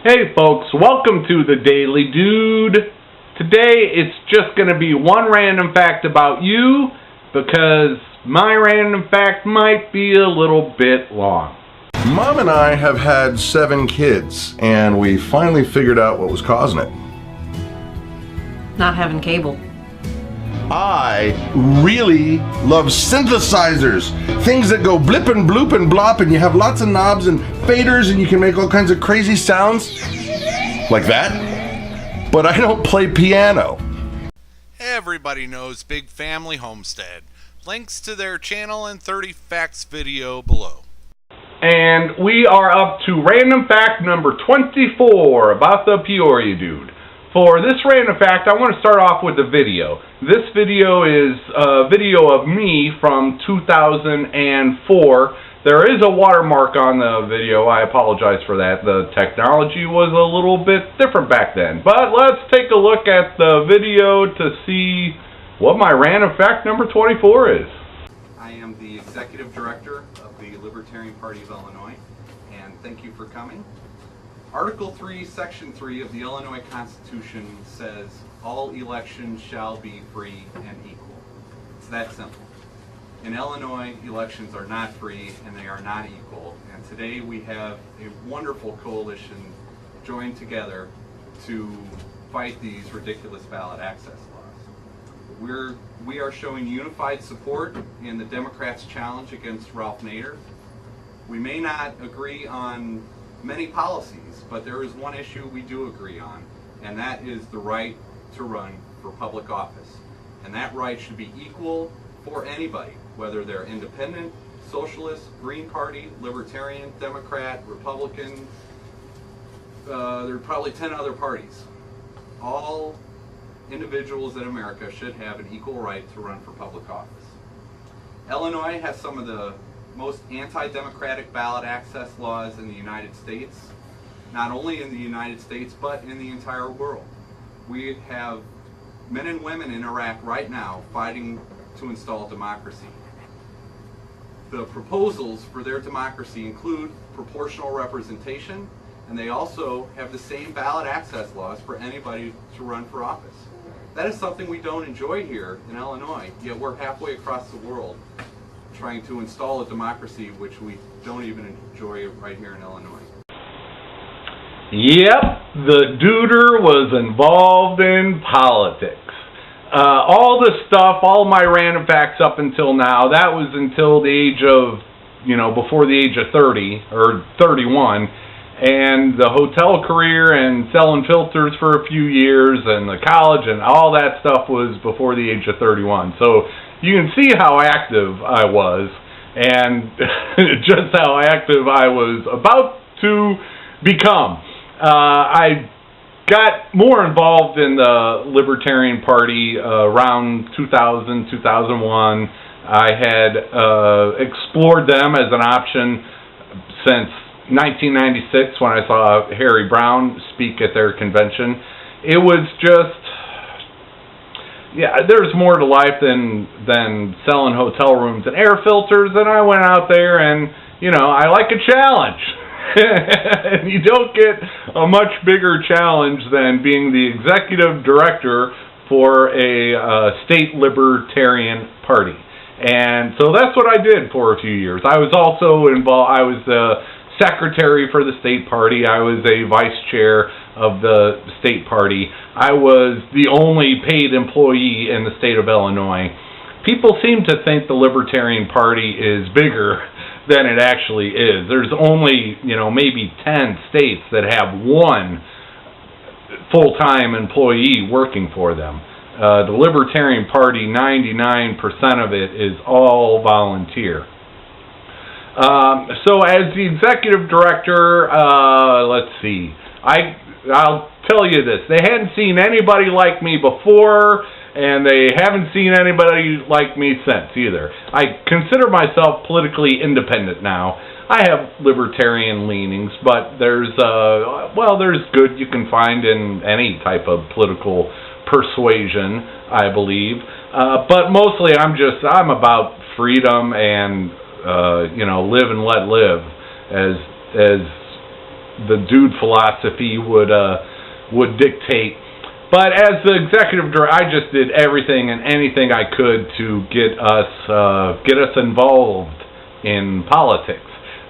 Hey folks, welcome to the Daily Dude. Today it's just going to be one random fact about you because my random fact might be a little bit long. Mom and I have had 7 kids and we finally figured out what was causing it. Not having cable. I really love synthesizers. Things that go blip and bloop and blop and you have lots of knobs and faders and you can make all kinds of crazy sounds. Like that. But I don't play piano. Everybody knows Big Family Homestead. Links to their channel and 30 facts video below. And we are up to random fact number 24 about the Peoria dude. For this random fact, I want to start off with a video. This video is a video of me from 2004. There is a watermark on the video. I apologize for that. The technology was a little bit different back then. But let's take a look at the video to see what my random fact number 24 is. I am the Executive Director of the Libertarian Party of Illinois, and thank you for coming. Article 3, Section 3 of the Illinois Constitution says, all elections shall be free and equal. It's that simple. In Illinois, elections are not free and they are not equal. And today we have a wonderful coalition joined together to fight these ridiculous ballot access laws. We are showing unified support in the Democrats' challenge against Ralph Nader. We may not agree on many policies, but there is one issue we do agree on, and that is the right to run for public office. And that right should be equal for anybody, whether they're independent, socialist, Green Party, Libertarian, Democrat, Republican. There are probably 10 other parties. All individuals in America should have an equal right to run for public office. Illinois has some of the most anti-democratic ballot access laws in the United States, not only in the United States, but in the entire world. We have men and women in Iraq right now fighting to install democracy. The proposals for their democracy include proportional representation, and they also have the same ballot access laws for anybody to run for office. That is something we don't enjoy here in Illinois, yet we're halfway across the world trying to install a democracy which we don't even enjoy right here in Illinois. Yep, the duder was involved in politics. All this stuff, all my random facts up until now, that was until the age of, before the age of 30 or 31. And the hotel career and selling filters for a few years and the college and all that stuff was before the age of 31. So you can see how active I was and just how active I was about to become. I got more involved in the Libertarian Party around 2000, 2001. I had explored them as an option since 1996 when I saw Harry Brown speak at their convention. It was just, there's more to life than selling hotel rooms and air filters, and I went out there and, I like a challenge. And you don't get a much bigger challenge than being the executive director for a state libertarian party. And so that's what I did for a few years. I was also involved, I was the secretary for the state party. I was a vice chair of the state party. I was the only paid employee in the state of Illinois. People seem to think the Libertarian Party is bigger than it actually is. There's only, maybe 10 states that have one full-time employee working for them. The Libertarian Party, 99% of it is all volunteer. So as the executive director, let's see, I'll tell you this, they hadn't seen anybody like me before, and they haven't seen anybody like me since either. I consider myself politically independent now. I have libertarian leanings, but there's good you can find in any type of political persuasion, I believe. But mostly I'm about freedom and live and let live, as the dude philosophy would dictate. But as the executive director, I just did everything and anything I could to get us involved in politics.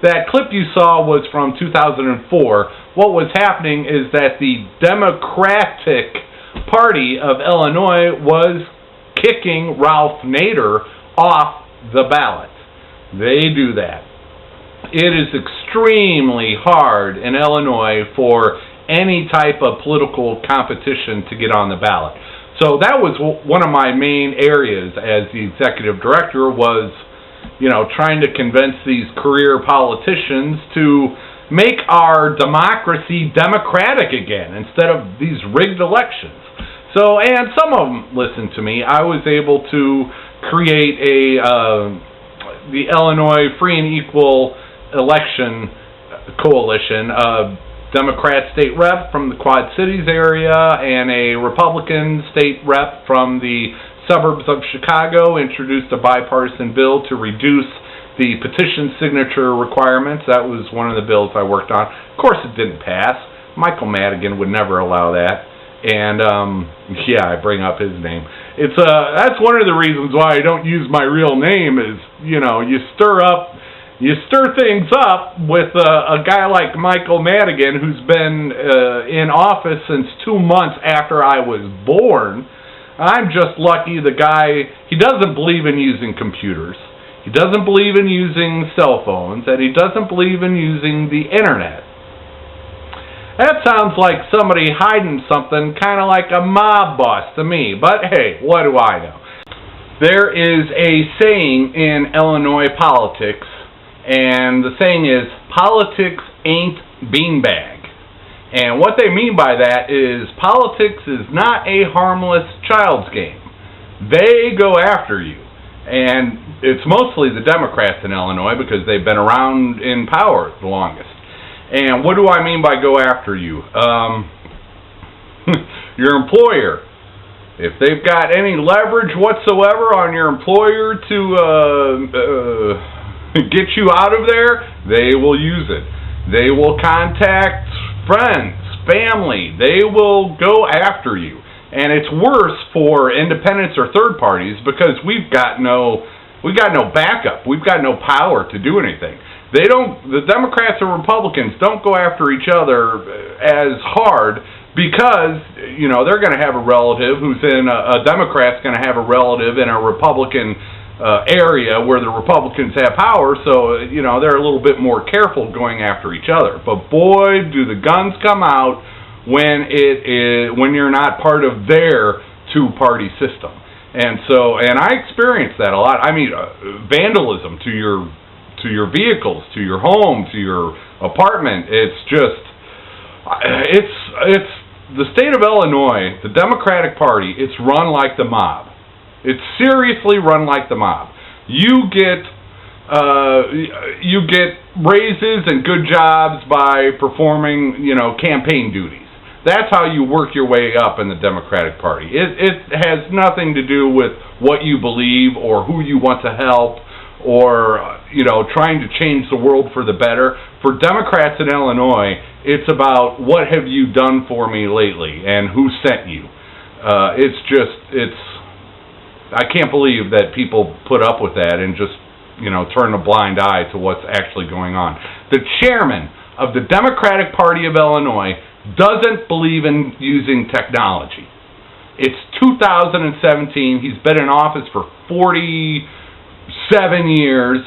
That clip you saw was from 2004. What was happening is that the Democratic Party of Illinois was kicking Ralph Nader off the ballot. They do that. It is extremely hard in Illinois for any type of political competition to get on the ballot. So that was one of my main areas as the executive director was, trying to convince these career politicians to make our democracy democratic again instead of these rigged elections. So, and some of them listened to me. I was able to create the Illinois Free and Equal Election Coalition, a Democrat state rep from the Quad Cities area and a Republican state rep from the suburbs of Chicago introduced a bipartisan bill to reduce the petition signature requirements. That was one of the bills I worked on. Of course it didn't pass. Michael Madigan would never allow that. And, I bring up his name. That's one of the reasons why I don't use my real name is, you stir things up with a guy like Michael Madigan who's been in office since 2 months after I was born. I'm just lucky the guy, he doesn't believe in using computers. He doesn't believe in using cell phones, and he doesn't believe in using the internet. That sounds like somebody hiding something, kind of like a mob boss to me, but hey, what do I know? There is a saying in Illinois politics, and the saying is, politics ain't beanbag. And what they mean by that is politics is not a harmless child's game. They go after you. And it's mostly the Democrats in Illinois because they've been around in power the longest. And what do I mean by go after you? Your employer. If they've got any leverage whatsoever on your employer to get you out of there, they will use it. They will contact friends, family. They will go after you. And it's worse for independents or third parties because we've got no backup. We've got no power to do anything. The Democrats and Republicans don't go after each other as hard because, they're going to have a relative who's in a Democrat's going to have a relative in a Republican area where the Republicans have power, so, they're a little bit more careful going after each other. But boy, do the guns come out when you're not part of their two-party system. And I experienced that a lot. I mean, vandalism to your vehicles, to your home, to your apartment. It's the state of Illinois, the Democratic Party, it's run like the mob. It's seriously run like the mob. You get raises and good jobs by performing, campaign duties. That's how you work your way up in the Democratic Party. It has nothing to do with what you believe or who you want to help or, trying to change the world for the better. For Democrats in Illinois, it's about what have you done for me lately and who sent you. I can't believe that people put up with that and just, turn a blind eye to what's actually going on. The chairman of the Democratic Party of Illinois doesn't believe in using technology. It's 2017. He's been in office for 47 years.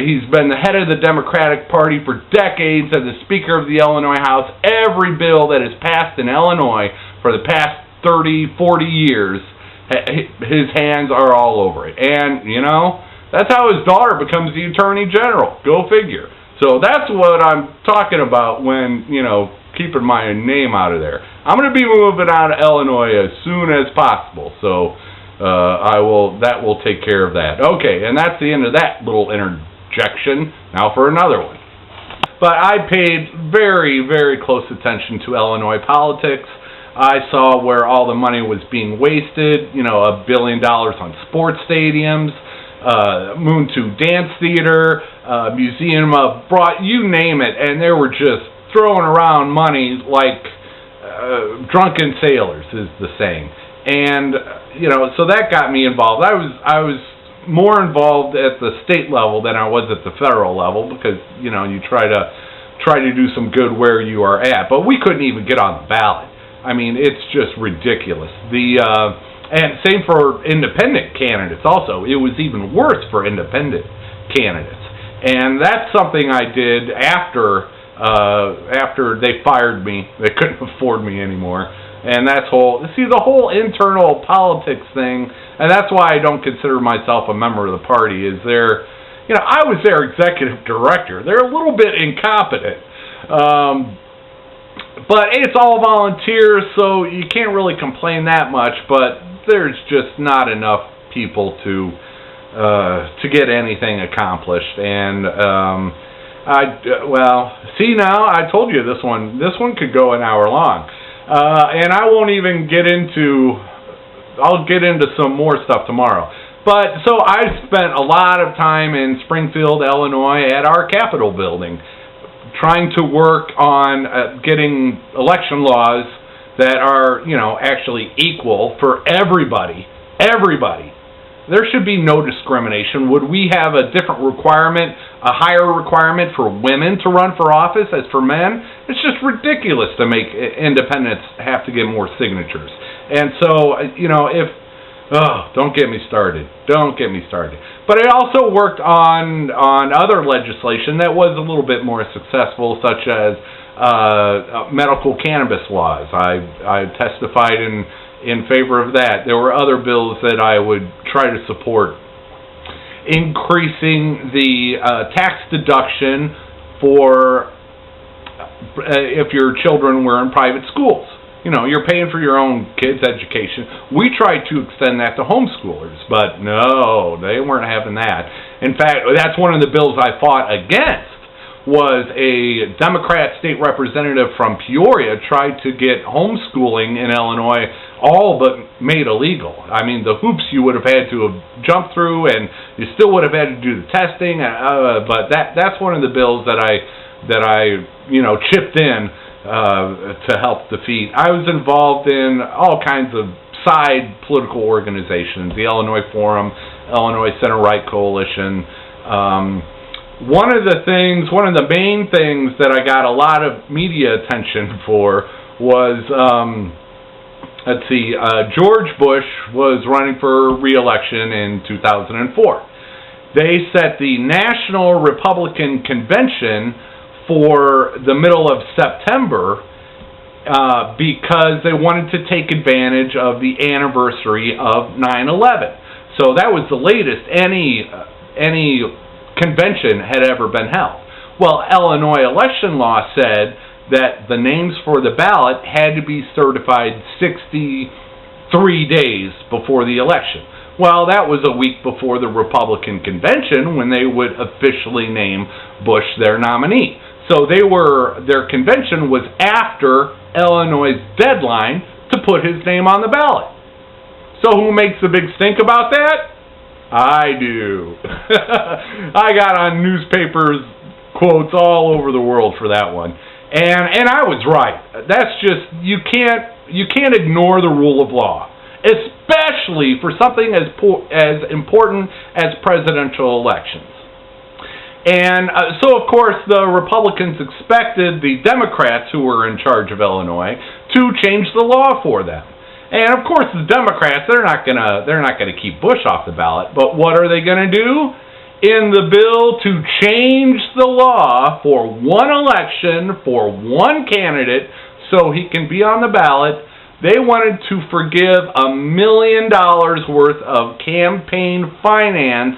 He's been the head of the Democratic Party for decades and the Speaker of the Illinois House. Every bill that has passed in Illinois for the past 30, 40 years, his hands are all over it. And, that's how his daughter becomes the Attorney General. Go figure. So that's what I'm talking about when, keeping my name out of there. I'm going to be moving out of Illinois as soon as possible. So that will take care of that. Okay, and that's the end of that little interjection. Now for another one. But I paid very, very close attention to Illinois politics. I saw where all the money was being wasted, $1 billion on sports stadiums, Moon 2 Dance Theater, Museum of Broad, you name it, and there were just throwing around money like drunken sailors, is the saying. And so that got me involved. I was more involved at the state level than I was at the federal level, because you try to do some good where you are at. But we couldn't even get on the ballot. I mean, it's just ridiculous. And same for independent candidates also. It was even worse for independent candidates. And that's something I did after they fired me. They couldn't afford me anymore. And that's the whole internal politics thing, and that's why I don't consider myself a member of the party, is I was their executive director. They're a little bit incompetent. But it's all volunteers, so you can't really complain that much, but there's just not enough people to get anything accomplished. And see, now I told you this one could go an hour long. And I won't even I'll get into some more stuff tomorrow. But so I spent a lot of time in Springfield, Illinois at our Capitol building, trying to work on getting election laws that are, actually equal for everybody. Everybody. There should be no discrimination. Would we have a different requirement, a higher requirement for women to run for office as for men? It's just ridiculous to make independents have to get more signatures. And so, don't get me started. Don't get me started. But I also worked on other legislation that was a little bit more successful, such as medical cannabis laws. I testified in favor of that. There were other bills that I would try to support. Increasing the tax deduction for if your children were in private schools. You're paying for your own kids' education. We tried to extend that to homeschoolers, but no, they weren't having that. In fact, that's one of the bills I fought against. Was a Democrat state representative from Peoria tried to get homeschooling in Illinois all but made illegal. I mean, the hoops you would have had to have jumped through, and you still would have had to do the testing. But that's one of the bills that I chipped in to help defeat. I was involved in all kinds of side political organizations: the Illinois Forum, Illinois Center Right Coalition. One of the main things that I got a lot of media attention for was, George Bush was running for re-election in 2004. They set the National Republican Convention for the middle of September because they wanted to take advantage of the anniversary of 9/11. So that was the latest any convention had ever been held. Well, Illinois election law said that the names for the ballot had to be certified 63 days before the election. Well, that was a week before the Republican convention when they would officially name Bush their nominee. So their convention was after Illinois' deadline to put his name on the ballot. So who makes the big stink about that? I do. I got on newspapers quotes all over the world for that one, and I was right. That's just you can't ignore the rule of law, especially for something as important as presidential elections. And so, of course, the Republicans expected the Democrats, who were in charge of Illinois, to change the law for them. And of course, the Democrats, they're not gonna keep Bush off the ballot. But what are they gonna do? In the bill to change the law for one election, for one candidate, so he can be on the ballot, they wanted to forgive $1 million worth of campaign finance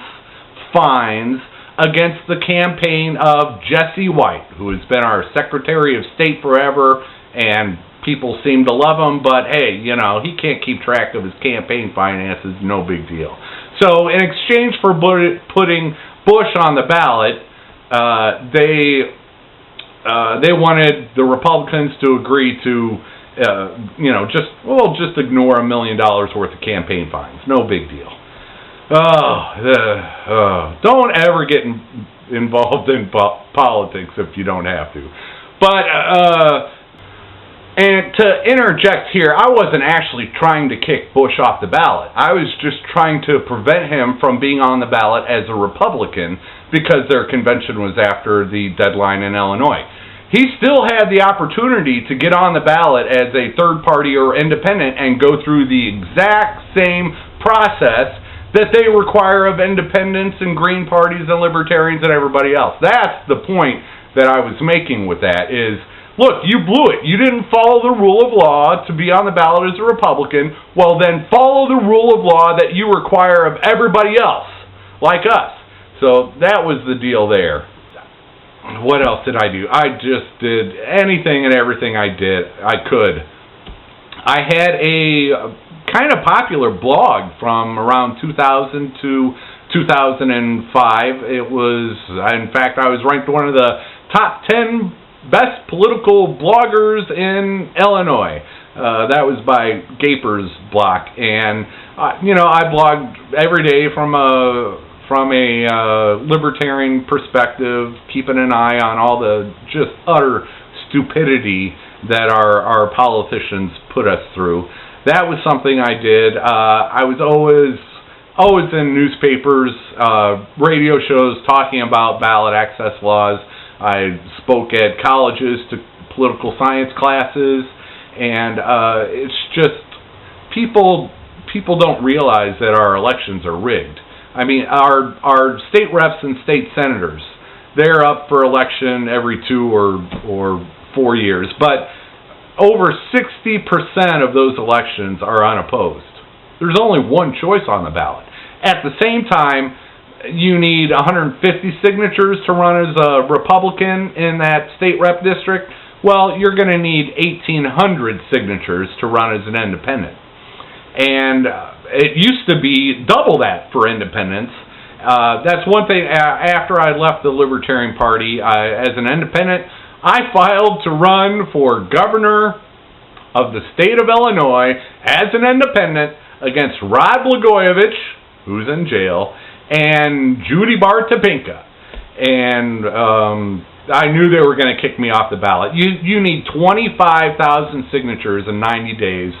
fines against the campaign of Jesse White, who has been our Secretary of State forever, and people seem to love him, but hey, he can't keep track of his campaign finances, no big deal. So in exchange for putting Bush on the ballot, they wanted the Republicans to agree to, just ignore $1 million worth of campaign fines, no big deal. Don't ever get involved in politics if you don't have to. But, and to interject here, I wasn't actually trying to kick Bush off the ballot. I was just trying to prevent him from being on the ballot as a Republican because their convention was after the deadline in Illinois. He still had the opportunity to get on the ballot as a third party or independent and go through the exact same process that they require of independents and Green parties and Libertarians and everybody else. That's the point that I was making with that is, look, you blew it. You didn't follow the rule of law to be on the ballot as a Republican. Well, then follow the rule of law that you require of everybody else, like us. So that was the deal there. What else did I do? I just did anything and everything I could. I had a kind of popular blog from around 2000 to 2005. It was, in fact, I was ranked one of the top 10 best political bloggers in Illinois. That was by Gaper's Block, and you know, I blogged every day from a libertarian perspective, keeping an eye on all the just utter stupidity that our politicians put us through. That was something I did. I was always in newspapers, radio shows talking about ballot access laws. I spoke at colleges to political science classes, and it's just people don't realize that our elections are rigged. I mean, our state reps and state senators, they're up for election every 2 or 4 years, but over 60% of those elections are unopposed. There's only one choice on the ballot. At the same time, you need 150 signatures to run as a Republican in that state rep district. Well, you're going to need 1,800 signatures to run as an independent. And it used to be double that for independents. That's one thing. After I left the Libertarian Party as an independent, I filed to run for governor of the state of Illinois as an independent against Rod Blagojevich, who's in jail, and Judy Bartopinka. And I knew they were going to kick me off the ballot. You need 25,000 signatures in 90 days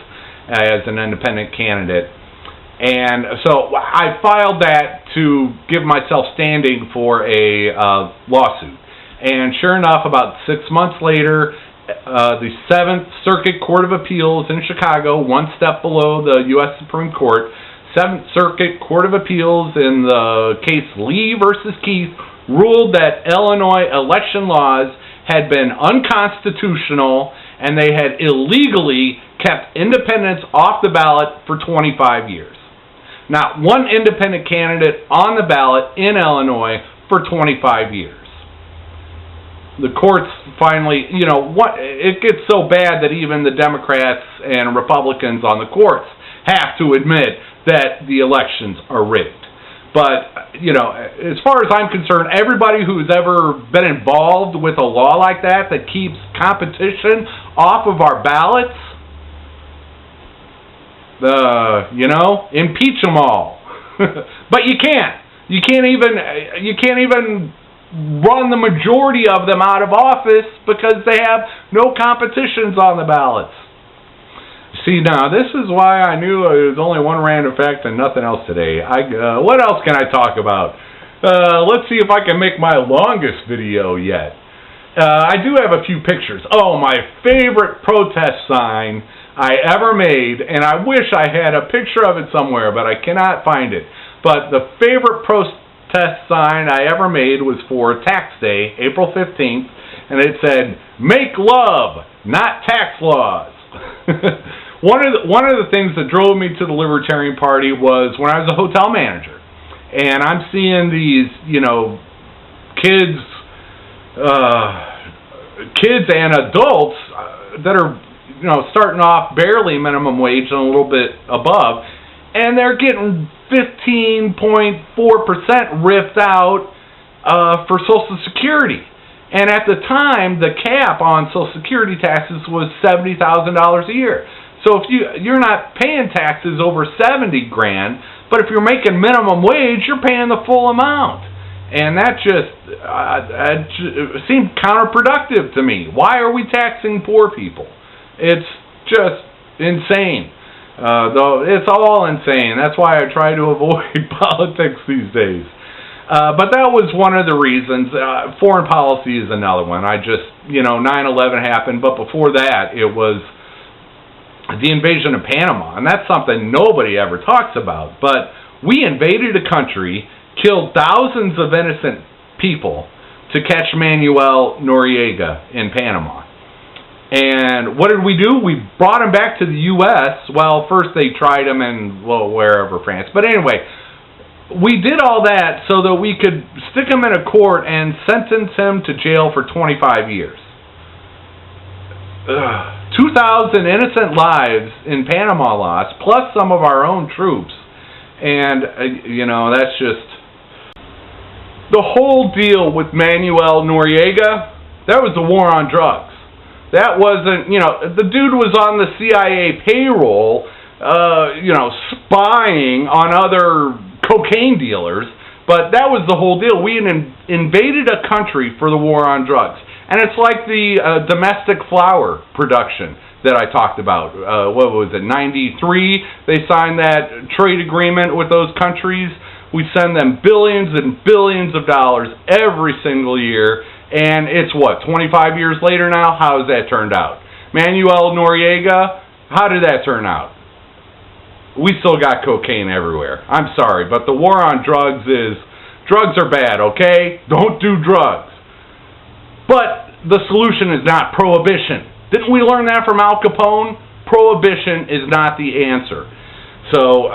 as an independent candidate. And so I filed that to give myself standing for a lawsuit. And sure enough, about 6 months later, the 7th Circuit Court of Appeals in Chicago, one step below the U.S. Supreme Court, 7th Circuit Court of Appeals in the case Lee versus Keith, ruled that Illinois election laws had been unconstitutional and they had illegally kept independents off the ballot for 25 years. Not one independent candidate on the ballot in Illinois for 25 years. The courts finally, it gets so bad that even the Democrats and Republicans on the courts have to admit that the elections are rigged. But, as far as I'm concerned, everybody who's ever been involved with a law like that keeps competition off of our ballots, impeach them all. But you can't. You can't even run the majority of them out of office because they have no competitions on the ballots. See, now, this is why I knew it was only one random fact and nothing else today. What else can I talk about? Let's see if I can make my longest video yet. I do have a few pictures. Oh, my favorite protest sign I ever made, and I wish I had a picture of it somewhere, but I cannot find it. But the favorite protest sign I ever made was for Tax Day, April 15th, and it said, "Make love, not tax laws." One of the things that drove me to the Libertarian Party was when I was a hotel manager, and I'm seeing these, kids and adults that are, starting off barely minimum wage and a little bit above, and they're getting 15.4% ripped out for Social Security. And at the time, the cap on Social Security taxes was $70,000 a year. So if you're not paying taxes over $70,000, but if you're making minimum wage, you're paying the full amount. And that just seemed counterproductive to me. Why are we taxing poor people? It's just insane. Though it's all insane. That's why I try to avoid politics these days. But that was one of the reasons. Foreign policy is another one. 9/11 happened, but before that, it was the invasion of Panama, and that's something nobody ever talks about. But we invaded a country, killed thousands of innocent people to catch Manuel Noriega in Panama. And what did we do? We brought him back to the U.S. Well, first they tried him in, wherever, France. But anyway, we did all that so that we could stick him in a court and sentence him to jail for 25 years. 2,000 innocent lives in Panama lost, plus some of our own troops. And, that's just... The whole deal with Manuel Noriega, that was a war on drugs. That wasn't, the dude was on the CIA payroll, spying on other cocaine dealers, but that was the whole deal. We invaded a country for the war on drugs. And it's like the domestic flour production that I talked about. What was it, 93? They signed that trade agreement with those countries. We send them billions and billions of dollars every single year. And it's 25 years later now? How has that turned out? Manuel Noriega, how did that turn out? We still got cocaine everywhere. I'm sorry, but the war on drugs are bad, okay? Don't do drugs. But the solution is not prohibition. Didn't we learn that from Al Capone? Prohibition is not the answer. So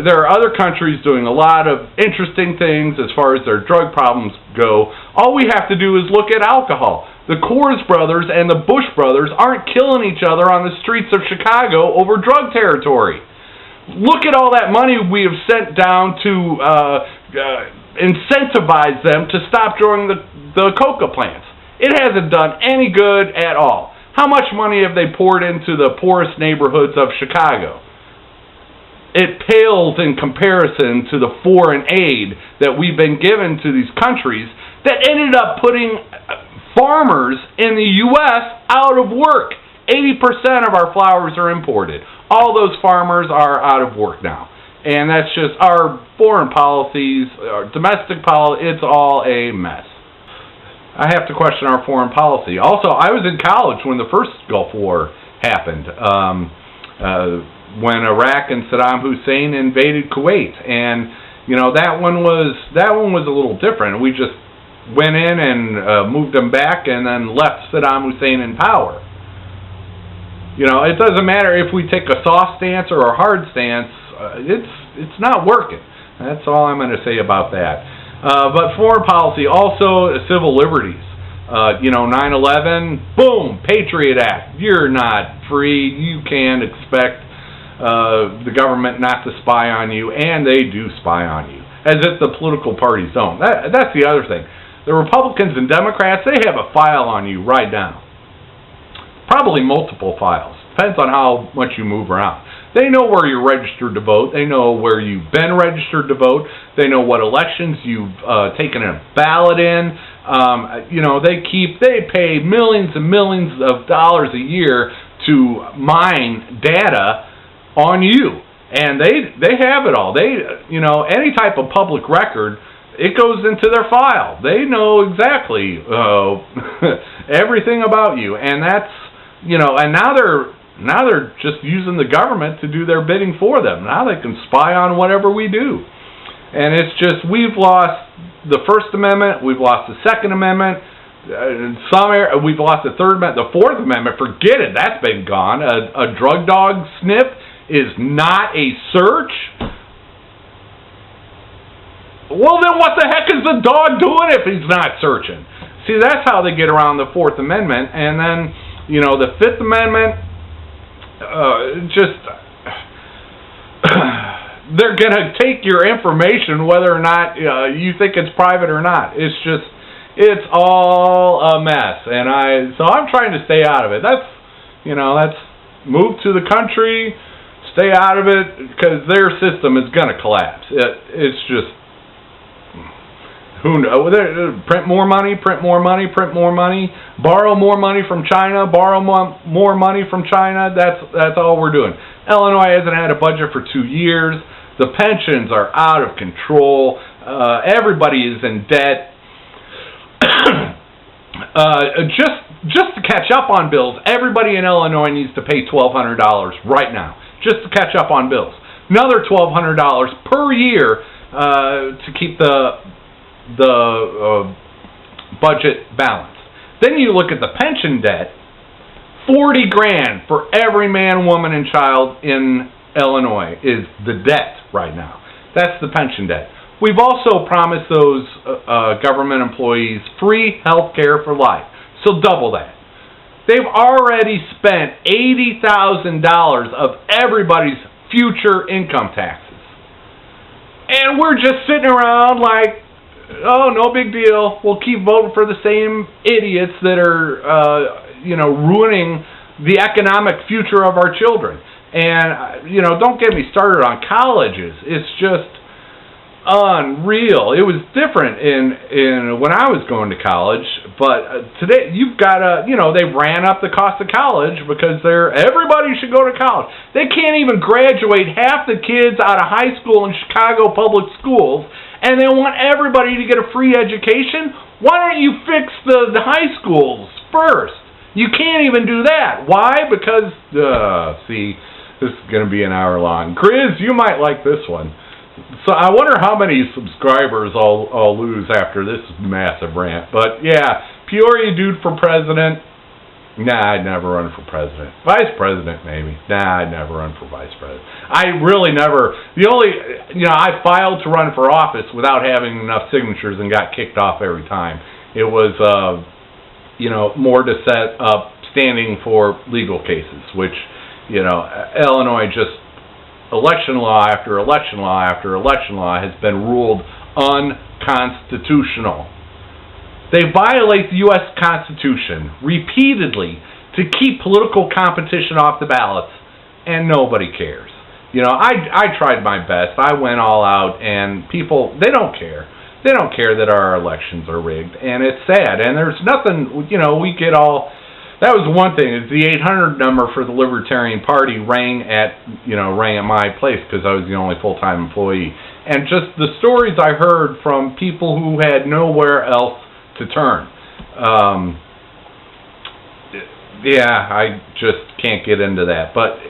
there are other countries doing a lot of interesting things as far as their drug problems go. All we have to do is look at alcohol. The Coors brothers and the Bush brothers aren't killing each other on the streets of Chicago over drug territory. Look at all that money we have sent down to incentivize them to stop drilling the coca plants. It hasn't done any good at all. How much money have they poured into the poorest neighborhoods of Chicago? It pales in comparison to the foreign aid that we've been given to these countries that ended up putting farmers in the U.S. out of work. 80% of our flowers are imported. All those farmers are out of work now. And that's just our foreign policies, our domestic policy, it's all a mess. I have to question our foreign policy. Also, I was in college when the first Gulf War happened. When Iraq and Saddam Hussein invaded Kuwait, and that one was a little different. We just went in and moved them back, and then left Saddam Hussein in power. It doesn't matter if we take a soft stance or a hard stance. It's not working. That's all I'm going to say about that. But foreign policy, also civil liberties. 9/11, boom, Patriot Act. You're not free. You can't expect the government not to spy on you, and they do spy on you, as if the political parties don't. That's the other thing. The Republicans and Democrats, they have a file on you right now. Probably multiple files. Depends on how much you move around. They know where you're registered to vote. They know where you've been registered to vote. They know what elections you've taken a ballot in. They pay millions and millions of dollars a year to mine data on you, and they have it all. Any type of public record, it goes into their file. They know exactly everything about you, and that's and now they're just using the government to do their bidding for them. Now they can spy on whatever we do, and it's just we've lost the First Amendment, we've lost the Second Amendment. We've lost the Third Amendment, the Fourth Amendment. Forget it, that's been gone. A drug dog sniff is not a search. Well, then what the heck is the dog doing if he's not searching? See, that's how they get around the Fourth Amendment. And then, the Fifth Amendment, they're going to take your information whether or not you think it's private or not. It's all a mess. And so I'm trying to stay out of it. That's move to the country, stay out of it, because their system is going to collapse. It's just, Who knows? Print more money, print more money, print more money. Borrow more money from China, borrow more money from China. That's all we're doing. Illinois hasn't had a budget for 2 years. The pensions are out of control. Everybody is in debt. Just to catch up on bills, everybody in Illinois needs to pay $1,200 right now, just to catch up on bills. Another $1,200 per year to keep the budget balanced. Then you look at the pension debt, $40 grand for every man, woman, and child in Illinois is the debt right now. That's the pension debt. We've also promised those government employees free health care for life, so double that. They've already spent $80,000 of everybody's future income taxes. And we're just sitting around like, oh, no big deal. We'll keep voting for the same idiots that are, ruining the economic future of our children. And, don't get me started on colleges. It's just unreal. It was different in when I was going to college, but today you've got they ran up the cost of college because everybody should go to college. They can't even graduate half the kids out of high school in Chicago public schools, and they want everybody to get a free education. Why don't you fix the high schools first? You can't even do that. Why? Because see, this is going to be an hour long. Grizz, you might like this one. So I wonder how many subscribers I'll lose after this massive rant. But yeah, Peoria dude for president. Nah, I'd never run for president. Vice president, maybe. Nah, I'd never run for vice president. I really never. I filed to run for office without having enough signatures and got kicked off every time. It was, more to set up standing for legal cases, which, Illinois just. Election law after election law after election law has been ruled unconstitutional. They violate the U.S. Constitution repeatedly to keep political competition off the ballots, and nobody cares. I tried my best. I went all out, and people, they don't care. They don't care that our elections are rigged, and it's sad. And there's nothing, we get all... That was one thing. Is the 800 number for the Libertarian Party rang at my place because I was the only full-time employee. And just the stories I heard from people who had nowhere else to turn. I just can't get into that. But,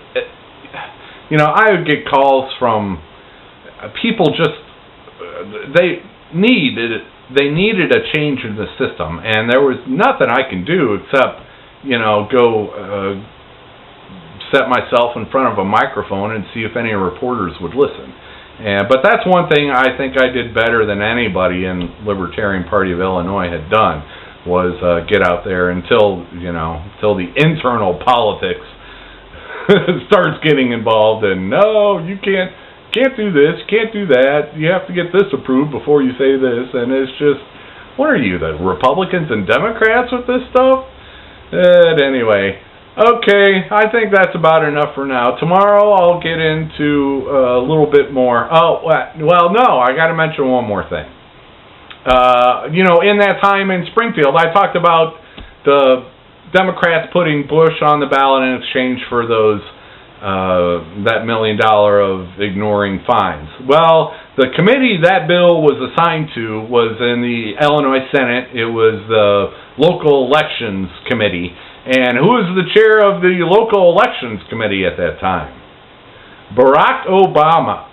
I would get calls from people they needed a change in the system. And there was nothing I can do except... go set myself in front of a microphone and see if any reporters would listen. But that's one thing I think I did better than anybody in Libertarian Party of Illinois had done, was get out there until the internal politics starts getting involved. And no, you can't do this, can't do that. You have to get this approved before you say this. And it's just, what are you, the Republicans and Democrats with this stuff? Anyway, okay, I think that's about enough for now. Tomorrow I'll get into a little bit more. Oh, well, no, I got to mention one more thing. In that time in Springfield, I talked about the Democrats putting Bush on the ballot in exchange for those that $1 million of ignoring fines. Well, the committee that bill was assigned to was in the Illinois Senate. It was the Local Elections Committee. And who was the chair of the Local Elections Committee at that time? Barack Obama.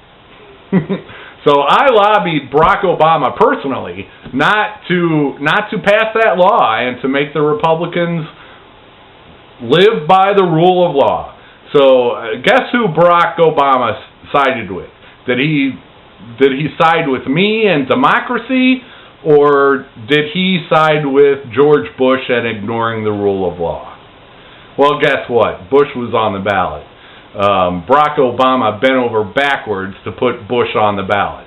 So I lobbied Barack Obama personally not to pass that law and to make the Republicans live by the rule of law. So guess who Barack Obama sided with? Did he side with me and democracy, or did he side with George Bush and ignoring the rule of law? Well, guess what? Bush was on the ballot. Barack Obama bent over backwards to put Bush on the ballot.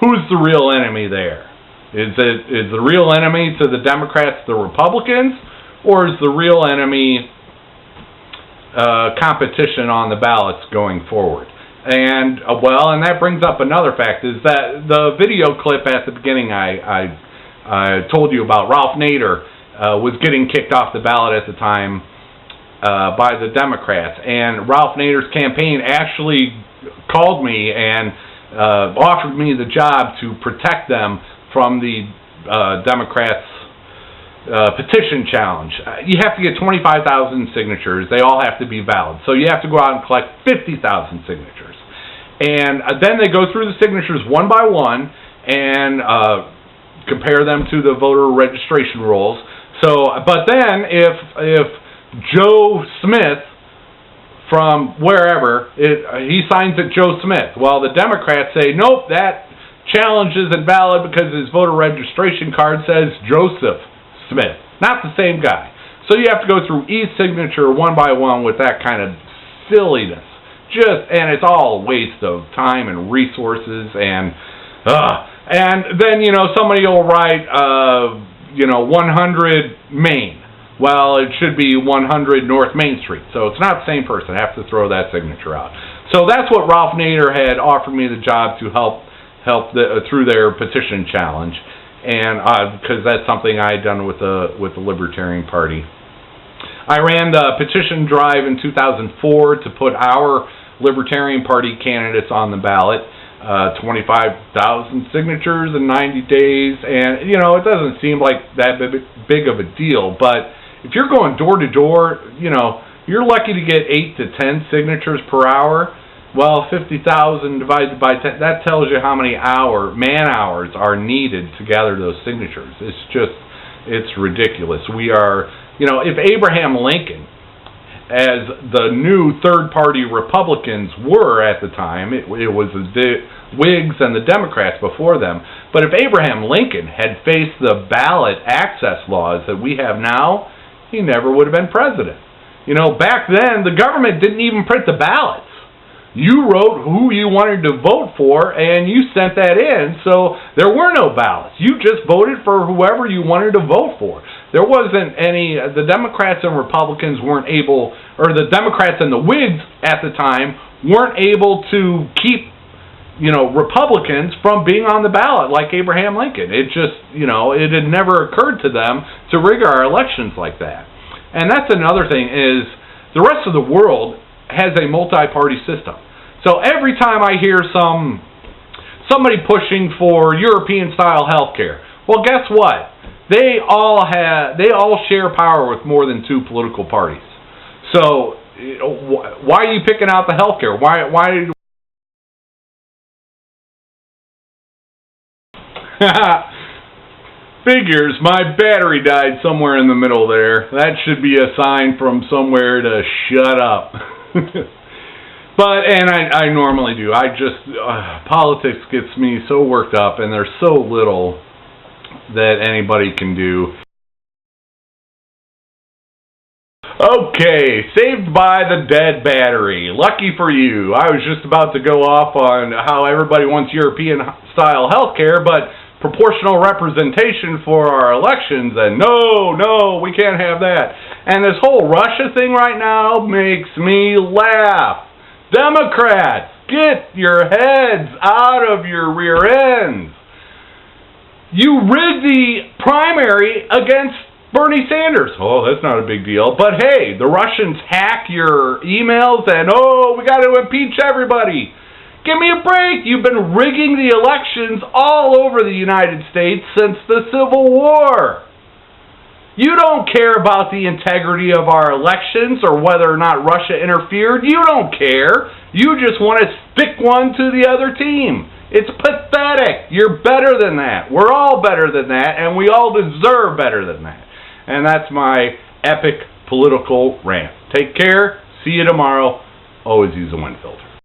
Who's the real enemy there? Is the real enemy to the Democrats the Republicans, or is the real enemy competition on the ballots going forward? And, well, and that brings up another fact, is that the video clip at the beginning I told you about, Ralph Nader, was getting kicked off the ballot at the time by the Democrats. And Ralph Nader's campaign actually called me and offered me the job to protect them from the Democrats' petition challenge. You have to get 25,000 signatures. They all have to be valid. So you have to go out and collect 50,000 signatures. And then they go through the signatures one by one and compare them to the voter registration rolls. So, but then if Joe Smith from wherever, he signs it Joe Smith. Well, the Democrats say, nope, that challenge isn't valid because his voter registration card says Joseph Smith. Not the same guy. So you have to go through each signature one by one with that kind of silliness. And it's all a waste of time and resources, and then, somebody will write, 100 Main. Well, it should be 100 North Main Street. So it's not the same person. I have to throw that signature out. So that's what Ralph Nader had offered me the job to help through their petition challenge, and because that's something I had done with the Libertarian Party. I ran the petition drive in 2004 to put our Libertarian Party candidates on the ballot. 25,000 signatures in 90 days, and it doesn't seem like that big of a deal, but if you're going door to door, you're lucky to get 8 to 10 signatures per hour. Well, 50,000 divided by 10, that tells you how many man-hours are needed to gather those signatures. It's ridiculous. We are, if Abraham Lincoln, as the new third-party Republicans were at the time, it was the Whigs and the Democrats before them, but if Abraham Lincoln had faced the ballot access laws that we have now, he never would have been president. Back then, the government didn't even print the ballots. You wrote who you wanted to vote for, and you sent that in, so there were no ballots. You just voted for whoever you wanted to vote for. There wasn't any, the Democrats and Republicans weren't able, or the Democrats and the Whigs at the time weren't able to keep, Republicans from being on the ballot like Abraham Lincoln. It just, it had never occurred to them to rig our elections like that. And that's another thing is the rest of the world has a multi-party system. So every time I hear somebody pushing for European-style health care, well, guess what? They all share power with more than 2 political parties. So why are you picking out the health care? Why Figures, my battery died somewhere in the middle there. That should be a sign from somewhere to shut up. And I normally do. Politics gets me so worked up, and there's so little that anybody can do. Okay, saved by the dead battery. Lucky for you. I was just about to go off on how everybody wants European-style health care, but proportional representation for our elections, and no, we can't have that. And this whole Russia thing right now makes me laugh. Democrats, get your heads out of your rear ends. You rigged the primary against Bernie Sanders. Oh, that's not a big deal. But hey, the Russians hack your emails and, we got to impeach everybody. Give me a break. You've been rigging the elections all over the United States since the Civil War. You don't care about the integrity of our elections or whether or not Russia interfered. You don't care. You just want to stick one to the other team. It's pathetic. You're better than that. We're all better than that, and we all deserve better than that. And that's my epic political rant. Take care. See you tomorrow. Always use a wind filter.